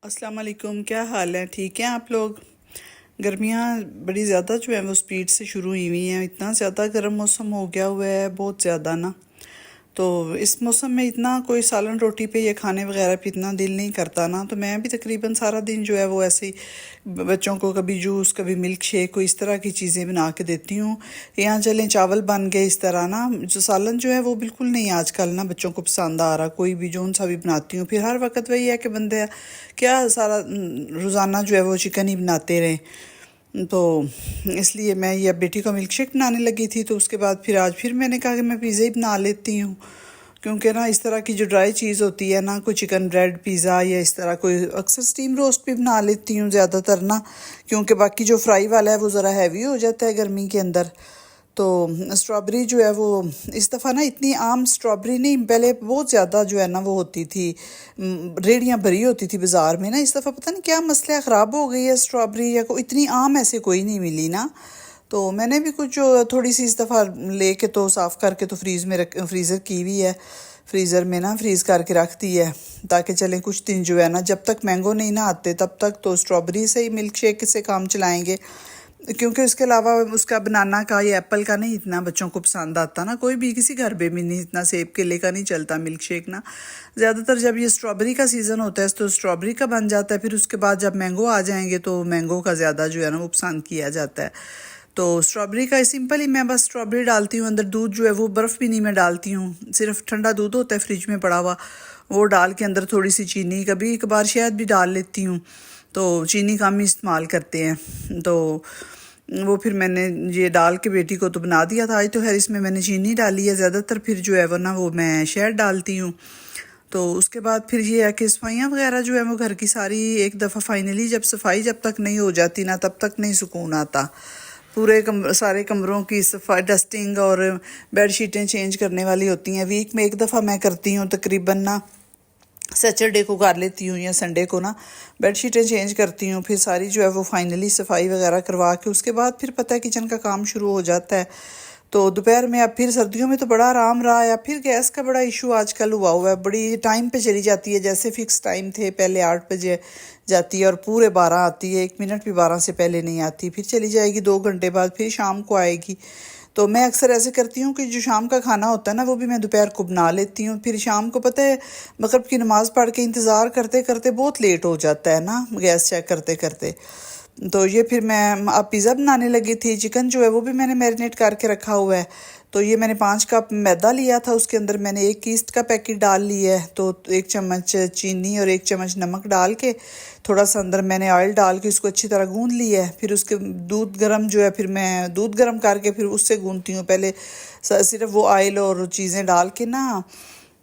अस्सलाम वालेकुम। क्या हाल है? ठीक हैं आप लोग? गर्मियाँ बड़ी ज़्यादा जो है वो स्पीड से शुरू हुई हुई हैं। इतना ज़्यादा गर्म मौसम हो गया हुआ है, बहुत ज़्यादा ना। तो इस मौसम में इतना कोई सालन रोटी पे या खाने वगैरह पे इतना दिल नहीं करता ना। तो मैं भी तकरीबन सारा दिन जो है वो ऐसे ही बच्चों को कभी जूस कभी मिल्क शेक कोई इस तरह की चीज़ें बना के देती हूँ। यहाँ चलें चावल बन गए इस तरह ना। जो सालन जो है वो बिल्कुल नहीं आजकल ना बच्चों को पसंद आ रहा। कोई भी जोन सा भी बनाती हूँ, फिर हर वक्त वही है कि बंदे क्या सारा रोज़ाना जो है वो चिकन ही बनाते रहें। तो इसलिए मैं ये बेटी को मिल्क शेक बनाने लगी थी। तो उसके बाद फिर आज फिर मैंने कहा कि मैं पिज़्ज़ा ही बना लेती हूँ, क्योंकि ना इस तरह की जो ड्राई चीज़ होती है ना, कोई चिकन ब्रेड पिज़्ज़ा या इस तरह कोई अक्सर स्टीम रोस्ट भी बना लेती हूँ ज़्यादातर ना, क्योंकि बाकी जो फ्राई वाला है वो ज़रा हैवी हो जाता है गर्मी के अंदर। तो स्ट्रॉबेरी जो है वो इस दफ़ा ना इतनी आम स्ट्रॉबेरी नहीं, पहले बहुत ज़्यादा जो है ना वो होती थी, रेड़ियाँ भरी होती थी बाज़ार में ना। इस दफ़ा पता नहीं क्या मसला ख़राब हो गई है स्ट्रॉबेरी, या इतनी आम ऐसे कोई नहीं मिली ना। तो मैंने भी कुछ थोड़ी सी इस दफ़ा लेके तो साफ़ करके तो फ्रीज़र की हुई है, फ्रीज़र में ना फ्रीज़ करके रख दी है, ताकि चलें कुछ दिन जो है ना, जब तक मैंगो नहीं ना आते तब तक तो स्ट्रॉबेरी से ही मिल्क शेक से काम चलाएंगे। क्योंकि उसके अलावा उसका बनाना का या एप्पल का नहीं इतना बच्चों को पसंद आता ना। कोई भी किसी घर पे भी नहीं इतना सेब केले का नहीं चलता मिल्क शेक ना। ज़्यादातर जब ये स्ट्रॉबेरी का सीज़न होता है तो स्ट्रॉबेरी का बन जाता है। फिर उसके बाद जब मैंगो आ जाएंगे तो मैंगो का ज़्यादा जो है ना वो पसंद किया जाता है। तो स्ट्रॉबेरी का सिंपल ही मैं बस स्ट्रॉबेरी डालती हूँ, अंदर दूध जो है वो बर्फ़ भी नहीं मैं डालती हूँ, सिर्फ ठंडा दूध होता है फ्रिज में पड़ा हुआ, वो डाल के अंदर थोड़ी सी चीनी, कभी एक बार शहद भी डाल लेती हूँ। तो चीनी कम ही इस्तेमाल करते हैं। तो वो फिर मैंने ये डाल के बेटी को तो बना दिया था। आज तो खैर इसमें मैंने चीनी डाली है ज़्यादातर, फिर जो है वो ना वो मैं शहद डालती हूँ। तो उसके बाद फिर ये है कि सफाइयाँ वगैरह जो है वो घर की सारी एक दफ़ा फाइनली जब सफाई जब तक नहीं हो जाती ना तब तक नहीं सुकून आता। पूरे सारे कमरों की सफाई डस्टिंग और बेडशीटें चेंज करने वाली होती हैं। वीक में एक दफ़ा मैं करती हूँ तकरीबन ना, सैटरडे को कर लेती हूँ या संडे को ना बेडशीटें चेंज करती हूँ। फिर सारी जो है वो फाइनली सफाई वगैरह करवा के उसके बाद फिर पता है किचन का काम शुरू हो जाता है। तो दोपहर में अब फिर सर्दियों में तो बड़ा आराम रहा है। फिर गैस का बड़ा इशू आजकल हुआ हुआ है, बड़ी टाइम पे चली जाती है। जैसे फिक्स टाइम थे पहले 8 बजे जाती है और पूरे 12 आती है, 1 मिनट भी 12 से पहले नहीं आती, फिर चली जाएगी 2 घंटे बाद, फिर शाम को आएगी। तो मैं अक्सर ऐसे करती हूँ कि जो शाम का खाना होता है ना वो भी मैं दोपहर को बना लेती हूँ। फिर शाम को पता है मगरिब की नमाज़ पढ़ के इंतज़ार करते करते बहुत लेट हो जाता है ना, गैस चेक करते करते। तो ये फिर मैं अब पिज़्ज़ा बनाने लगी थी। चिकन जो है वो भी मैंने मैरिनेट करके रखा हुआ है। तो ये मैंने 5 कप मैदा लिया था, उसके अंदर मैंने 1 ईस्ट का पैकेट डाल लिया है। तो 1 चम्मच चीनी और 1 चम्मच नमक डाल के थोड़ा सा अंदर मैंने ऑयल डाल के उसको अच्छी तरह गूंद लिया है। फिर उसके दूध गर्म जो है, फिर मैं दूध गर्म करके फिर उससे गूंदती हूँ। पहले सिर्फ वो ऑयल और चीज़ें डाल के ना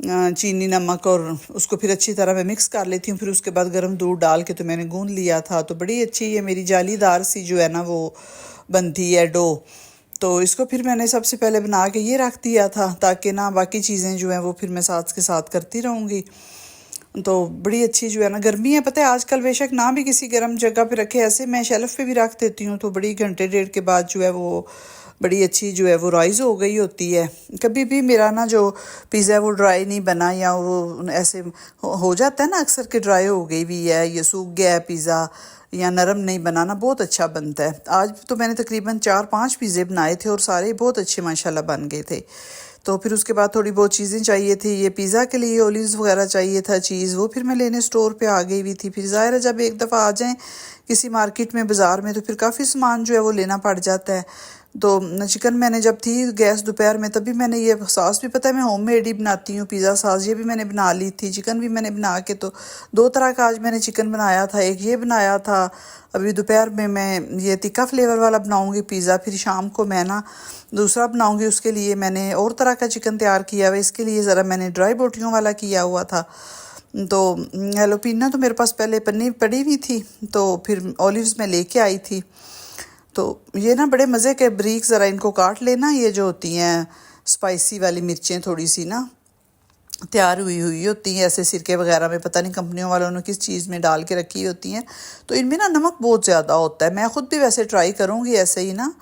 चीनी नमक और उसको फिर अच्छी तरह मैं मिक्स कर लेती हूँ। फिर उसके बाद गर्म दूध डाल के तो मैंने गूंद लिया था। तो बड़ी अच्छी ये मेरी जालीदार सी जो है ना वो बनती है डो। तो इसको फिर मैंने सबसे पहले बना के ये रख दिया था, ताकि ना बाकी चीज़ें जो हैं वो फिर मैं साथ के साथ करती रहूँगी। तो बड़ी अच्छी जो है ना, गर्मी है पता है आजकल, बेशक ना भी किसी गर्म जगह पे रखे, ऐसे मैं शेल्फ पे भी रख देती हूँ तो बड़ी घंटे डेढ़ के बाद जो है वो बड़ी अच्छी जो है वो राइज़ हो गई होती है। कभी भी मेरा ना जो पिज़्ज़ा है वो ड्राई नहीं बना, या वो ऐसे हो जाता है ना अक्सर के ड्राई हो गई भी है, ये सूख गया है पिज़्ज़ा या नरम नहीं बनाना, बहुत अच्छा बनता है। आज तो मैंने तकरीबन 4-5 पिज़्ज़े बनाए थे और सारे बहुत अच्छे माशाल्लाह बन गए थे। तो फिर उसके बाद थोड़ी बहुत चीज़ें चाहिए थी, ये पिज़्ज़ा के लिए ओलिव्स वगैरह चाहिए था, चीज़, वो फिर मैं लेने स्टोर पे आ गई हुई थी। फिर ज़ाहिर है जब एक दफ़ा आ जाएं किसी मार्केट में बाज़ार में तो फिर काफ़ी सामान जो है वो लेना पड़ जाता है। तो चिकन मैंने जब थी गैस दोपहर में तभी मैंने ये सॉस भी पता है मैं होममेड ही बनाती हूँ, पिज़्ज़ा सॉस ये भी मैंने बना ली थी। चिकन भी मैंने बना के तो 2 तरह का आज मैंने चिकन बनाया था, एक ये बनाया था। अभी दोपहर में मैं ये तिक्का फ्लेवर वाला बनाऊँगी पिज़्ज़ा, फिर शाम को मैं ना दूसरा बनाऊँगी। उसके लिए मैंने और तरह का चिकन तैयार किया हुआ, इसके लिए ज़रा मैंने ड्राई बोटियों वाला किया हुआ था। तो हेलोपिना तो मेरे पास पहले पन्नी पड़ी हुई थी, तो फिर ऑलिव्स में लेके आई थी। तो ये ना बड़े मज़े के ब्रीक, ज़रा इनको काट लेना, ये जो होती हैं स्पाइसी वाली मिर्चें थोड़ी सी ना तैयार हुई हुई होती हैं ऐसे सिरके वगैरह में, पता नहीं कंपनियों वालों ने किस चीज़ में डाल के रखी होती हैं। तो इनमें ना नमक बहुत ज़्यादा होता है। मैं ख़ुद भी वैसे ट्राई करूँगी ऐसे ही ना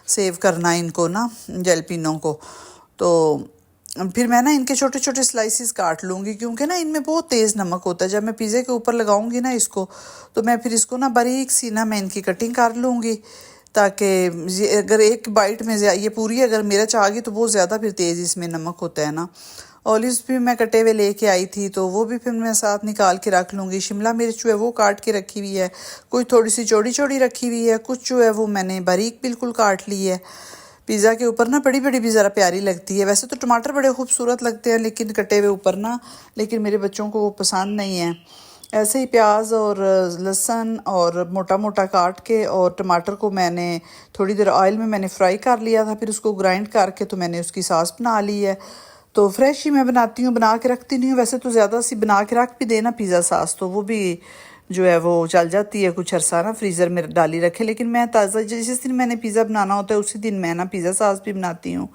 सेव करना इनको ना जलपिनों को। तो फिर मैं ना इनके छोटे छोटे स्लाइसिस काट लूँगी, क्योंकि ना इनमें बहुत तेज़ नमक होता है। जब मैं पिज़्ज़े के ऊपर लगाऊंगी ना इसको, तो मैं फिर इसको ना बारीक सी ना मैं इनकी कटिंग कर लूँगी, ताकि अगर एक बाइट में ये पूरी अगर मिर्च आ गई तो बहुत ज़्यादा फिर तेज़ इसमें नमक होता है ना। ऑलिव्स भी मैं कटे हुए लेके आई थी, तो वो भी फिर मैं साथ निकाल के रख लूँगी। शिमला मिर्च जो है वो काट के रखी हुई है, कुछ थोड़ी सी चौड़ी चौड़ी रखी हुई है, कुछ जो है वो मैंने बारीक बिल्कुल काट ली है। पिज़्ज़ा के ऊपर ना बड़ी बड़ी भी ज़रा प्यारी लगती है। वैसे तो टमाटर बड़े खूबसूरत लगते हैं लेकिन कटे हुए ऊपर ना, लेकिन मेरे बच्चों को वो पसंद नहीं है। ऐसे ही प्याज और लहसुन और मोटा मोटा काट के, और टमाटर को मैंने थोड़ी देर ऑयल में मैंने फ्राई कर लिया था, फिर उसको ग्राइंड करके तो मैंने उसकी सॉस बना ली है। तो फ्रेश ही मैं बनाती हूँ, बना के रखती नहीं हूँ। वैसे तो ज़्यादा सी बना के रख भी देना पिज़्ज़ा सॉस, तो वो भी जो है वो चल जाती है कुछ अरसा ना, फ्रीज़र में डाली रखे। लेकिन मैं ताज़ा जिस दिन मैंने पिज़्ज़ा बनाना होता है उसी दिन मैं ना पिज़्ज़ा सॉस भी बनाती हूँ।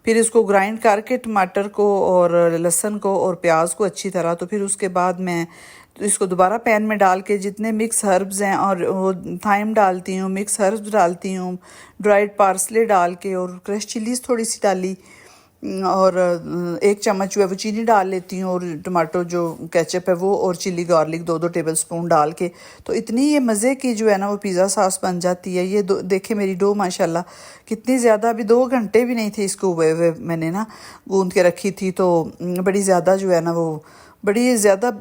फिर इसको ग्राइंड करके टमाटर को और लहसुन को और प्याज को अच्छी तरह, तो फिर उसके बाद मैं तो इसको दोबारा पैन में डाल के जितने मिक्स हर्ब्स हैं, और वो थाइम डालती हूँ, मिक्स हर्ब्स डालती हूँ, ड्राइड पार्सले डाल के, और क्रश चिलीज़ थोड़ी सी डाली, और 1 चम्मच जो है वो चीनी डाल लेती हूँ, और टमाटो जो केचप है वो, और चिली गार्लिक 2-2 टेबलस्पून डाल के, तो इतनी ये मज़े की जो है ना वो पिज़्ज़ा सॉस बन जाती है। ये देखे मेरी डो माशाल्लाह कितनी ज़्यादा, अभी 2 घंटे भी नहीं थे इसको हुए हुए, मैंने ना गूंद के रखी थी, तो बड़ी ज़्यादा जो है ना वो बड़ी ज़्यादा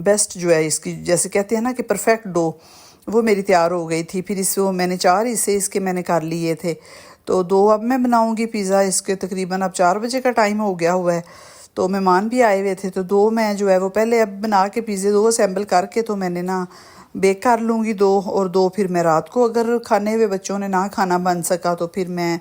बेस्ट जो है इसकी, जैसे कहते हैं ना कि परफेक्ट डो, वो मेरी तैयार हो गई थी। फिर इसको मैंने 4 हिस्से इसके मैंने कर लिए थे, तो 2 अब मैं बनाऊंगी पिज़्ज़ा। इसके तकरीबन अब 4 बजे का टाइम हो गया हुआ है, तो मेहमान भी आए हुए थे, तो 2 मैं जो है वो पहले अब बना के पिज़्ज़े 2 असेंबल करके तो मैंने ना बेक कर लूँगी 2, और 2 फिर मैं रात को अगर खाने हुए बच्चों ने ना खाना बन सका तो फिर मैं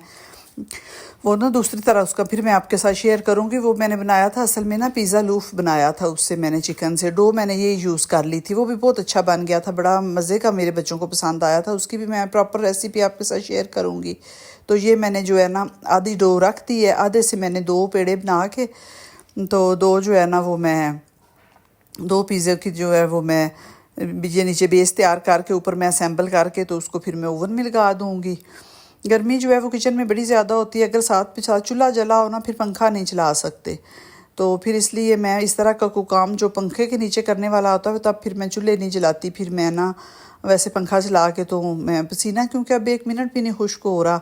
वो ना दूसरी तरह उसका फिर मैं आपके साथ शेयर करूँगी। वो मैंने बनाया था असल में ना पिज़्ज़ा लूफ बनाया था, उससे मैंने चिकन से डो मैंने ये यूज़ कर ली थी, वो भी बहुत अच्छा बन गया था, बड़ा मज़े का, मेरे बच्चों को पसंद आया था। उसकी भी मैं प्रॉपर रेसिपी आपके साथ शेयर करूँगी। तो ये मैंने जो है ना आधी डो रख दी है, आधे से मैंने 2 पेड़े बना के, तो 2 जो है ना वो मैं 2 पिज़्ज़े की जो है वो मैं ये नीचे बेस तैयार करके ऊपर मैं असेंबल करके तो उसको फिर मैं ओवन में लगा दूँगी। गर्मी जो है वो किचन में बड़ी ज़्यादा होती है, अगर साथ पे साथ चूल्हा जला हो ना फिर पंखा नहीं चला सकते, तो फिर इसलिए मैं इस तरह का कोई काम जो पंखे के नीचे करने वाला होता है तब फिर मैं चूल्हे नहीं जलाती, फिर मैं ना वैसे पंखा चला के तो मैं पसीना, क्योंकि अब 1 मिनट भी नहीं खुश्क हो रहा।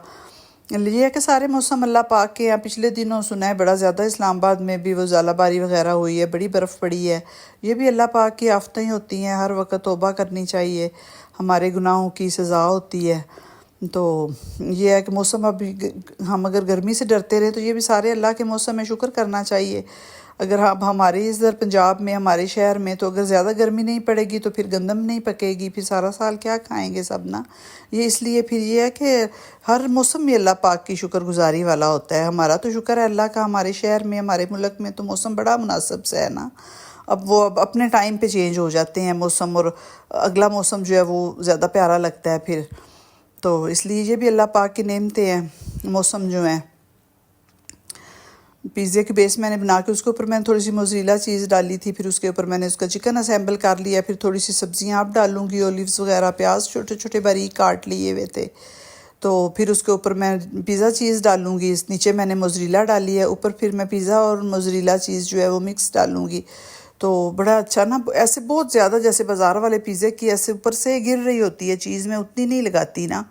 ये है कि सारे मौसम अल्लाह पाक के यहाँ, पिछले दिनों सुना है बड़ा ज़्यादा इस्लामाबाद में भी वो ज़ालाबारी वगैरह हुई है, बड़ी बर्फ़ पड़ी है। ये भी अल्लाह पाक की आफतें ही होती हैं, हर वक्त तौबा करनी चाहिए, हमारे गुनाहों की सज़ा होती है। तो ये है कि मौसम अभी हम अगर गर्मी से डरते रहे तो ये भी सारे अल्लाह के मौसम में शुक्र करना चाहिए। अगर अब हमारे इधर पंजाब में, हमारे शहर में तो अगर ज़्यादा गर्मी नहीं पड़ेगी तो फिर गंदम नहीं पकेगी, फिर सारा साल क्या खाएंगे सब ना। ये इसलिए फिर ये है कि हर मौसम में अल्लाह पाक की शुक्रगुजारी वाला होता है। हमारा तो शुक्र है अल्लाह का, हमारे शहर में, हमारे मुल्क में तो मौसम बड़ा मुनासिब से है ना। अब वो अब अपने टाइम पे चेंज हो जाते हैं मौसम, और अगला मौसम जो है वो ज़्यादा प्यारा लगता है फिर, तो इसलिए ये भी अल्लाह पाक की नेमतें हैं मौसम जो है। पिज़्ज़े की बेस मैंने बना के उसके ऊपर मैंने थोड़ी सी मोज़रेला चीज़ डाली थी, फिर उसके ऊपर मैंने उसका चिकन असेंबल कर लिया, फिर थोड़ी सी सब्जियां आप डालूंगी, ओलिव्स वगैरह, प्याज छोटे छोटे बारीक काट लिए हुए थे, तो फिर उसके ऊपर मैं पिज़्ज़ा चीज़ डालूंगी। इस नीचे मैंने मोज़रेला डाली है, ऊपर फिर मैं पिज़्ज़ा और मोज़रेला चीज़ जो है वो मिक्स डालूंगी, तो बड़ा अच्छा ना। ऐसे बहुत ज़्यादा जैसे बाज़ार वाले पिज़्ज़े की ऐसे ऊपर से गिर रही होती है चीज़, मैं उतनी नहीं लगाती ना,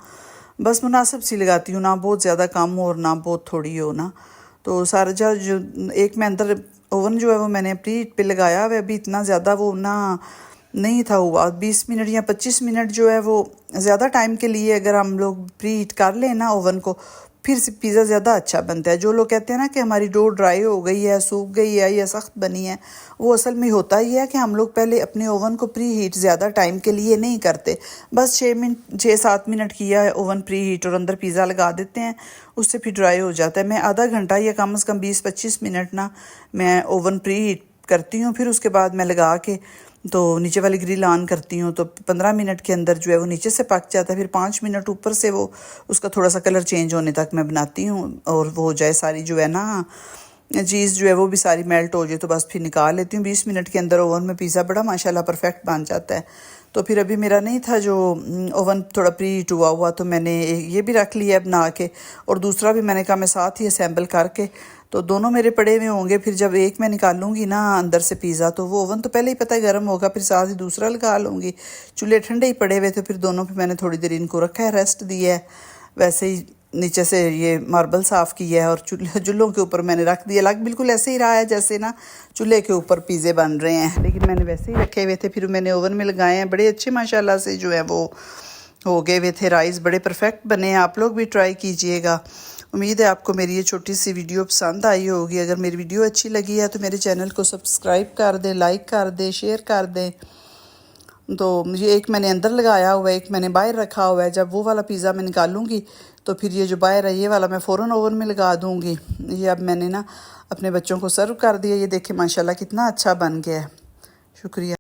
बस मुनासिब सी लगाती हूँ, ना बहुत ज़्यादा कम हो और ना बहुत थोड़ी हो ना। तो सारा जो एक मैं अंदर ओवन जो है वो मैंने प्री हीट पे लगाया हुआ है, अभी इतना ज़्यादा वो ना नहीं था हुआ, 20 मिनट या 25 मिनट जो है वो ज़्यादा टाइम के लिए अगर हम लोग प्री हीट कर लें ना ओवन को, फिर से पिज़्ज़ा ज़्यादा अच्छा बनता है। जो लोग कहते हैं ना कि हमारी डो ड्राई हो गई है, सूख गई है या सख्त बनी है, वो असल में होता ही है कि हम लोग पहले अपने ओवन को प्री हीट ज़्यादा टाइम के लिए नहीं करते, बस 6-7 मिनट किया है ओवन प्री हीट और अंदर पिज़्ज़ा लगा देते हैं, उससे फिर ड्राई हो जाता है। मैं आधा घंटा या कम से कम 20-25 मिनट ना मैं ओवन प्री हीट करती हूँ, फिर उसके बाद मैं लगा के तो नीचे वाली ग्रिल ऑन करती हूँ, तो 15 मिनट के अंदर जो है वो नीचे से पक जाता है। फिर 5 मिनट ऊपर से वो उसका थोड़ा सा कलर चेंज होने तक मैं बनाती हूँ, और वो हो जाए सारी जो है ना चीज़ जो है वो भी सारी मेल्ट हो जाए तो बस फिर निकाल लेती हूँ। 20 मिनट के अंदर ओवन में पिज़्ज़ा बड़ा माशाल्लाह परफेक्ट बन जाता है। तो फिर अभी मेरा नहीं था जो ओवन थोड़ा प्री हीट हुआ तो मैंने ये भी रख लिया बना के, और दूसरा भी मैंने कहा मैं साथ ही असेंबल करके तो दोनों मेरे पड़े हुए होंगे। फिर जब एक मैं निकालूंगी ना अंदर से पिज़्ज़ा, तो वो ओवन तो पहले ही पता है गर्म होगा, फिर साथ ही दूसरा लगा लूँगी। चूल्हे ठंडे ही पड़े हुए थे, फिर दोनों पे मैंने थोड़ी देर इनको रखा है, रेस्ट दिया है। वैसे ही नीचे से ये मार्बल साफ़ किया है और चूल्हों के ऊपर मैंने रख दिया। लग बिल्कुल ऐसे ही रहा है जैसे ना चूल्हे के ऊपर पिज़्ज़े बन रहे हैं, लेकिन मैंने वैसे ही रखे हुए थे। फिर मैंने ओवन में लगाए हैं, बड़े अच्छे माशाल्लाह से जो है वो हो गए हुए थे। राइस बड़े परफेक्ट बने हैं। आप लोग भी ट्राई कीजिएगा। उम्मीद है आपको मेरी ये छोटी सी वीडियो पसंद आई होगी। अगर मेरी वीडियो अच्छी लगी है तो मेरे चैनल को सब्सक्राइब कर दें, लाइक कर दें, शेयर कर दें। तो मुझे एक मैंने अंदर लगाया हुआ है, एक मैंने बाहर रखा हुआ है। जब वो वाला पिज़्ज़ा मैं निकालूंगी तो फिर ये जो बाहर है ये वाला मैं फ़ौरन ओवन में लगा दूंगी। ये अब मैंने ना अपने बच्चों को सर्व कर दिया। ये देखें माशाल्लाह कितना अच्छा बन गया है। शुक्रिया।